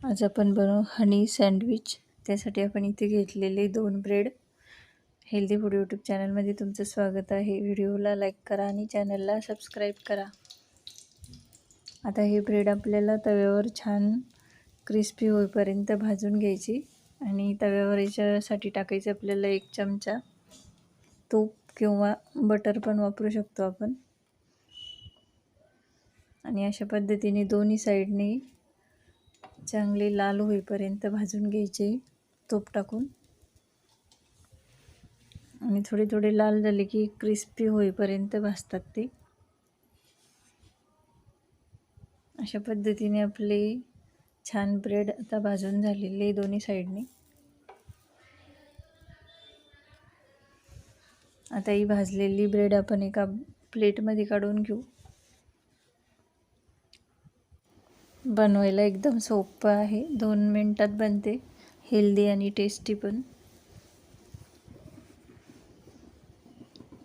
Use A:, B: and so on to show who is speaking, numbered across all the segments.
A: आज आपण बनवू हनी सँडविच. त्यासाठी आपण इथे घेतलेले 2 ब्रेड. हेल्दी फूड यूट्यूब चॅनलमध्ये तुमचं स्वागत आहे. व्हिडिओला लाईक करा आणि चॅनलला सबस्क्राईब करा. आता हे ब्रेड आपल्याला तव्यावर छान क्रिस्पी होईपर्यंत भाजून घ्यायची आणि तव्यावर याच्यासाठी टाकायचं आपल्याला 1 चमचा तूप किंवा बटर पण वापरू शकतो आपण. आणि अशा पद्धतीने दोन्ही साईडने चांगले लाल होईपर्यंत भाजून घ्यायचे तूप टाकून. आणि थोडे थोडे लाल झाले की क्रिस्पी होईपर्यंत भाजतात ते. अशा पद्धतीने आपले छान ब्रेड आता भाजून झालेले दोन्ही साईडने. आता ही भाजलेली ब्रेड आपण एका प्लेटमध्ये काढून घेऊ. बनवायला एकदम सोपं आहे, 2 मिनिटात बनते, हेल्दी आणि टेस्टी पण.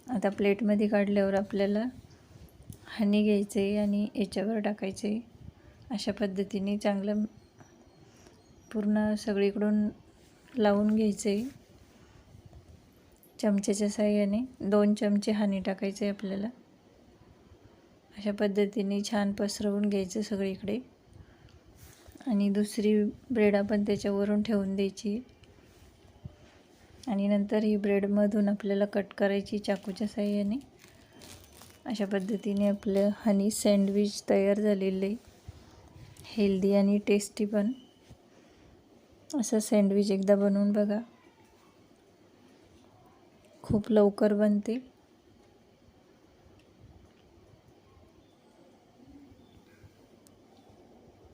A: आता प्लेटमध्ये काढल्यावर आपल्याला हनी घ्यायचे आणि याच्यावर टाकायचे. अशा पद्धतीने चांगलं पूर्ण सगळीकडून लावून घ्यायचे. चमच्याच्या साहाय्याने 2 चमचे हनी टाकायचे आपल्याला. अशा पद्धतीने छान पसरवून घ्यायचं सगळीकडे. आणि दुसरी ब्रेड आपण त्याच्यावरून ठेवून द्यायची. आणि नंतर ही ब्रेडमधून आपल्याला कट करायची चाकूच्या साहाय्याने. अशा पद्धतीने आपलं हनी सँडविच तयार झालेलं आहे, हेल्दी आणि टेस्टी पण. असं सँडविच एकदा बनवून बघा, खूप लवकर बनते.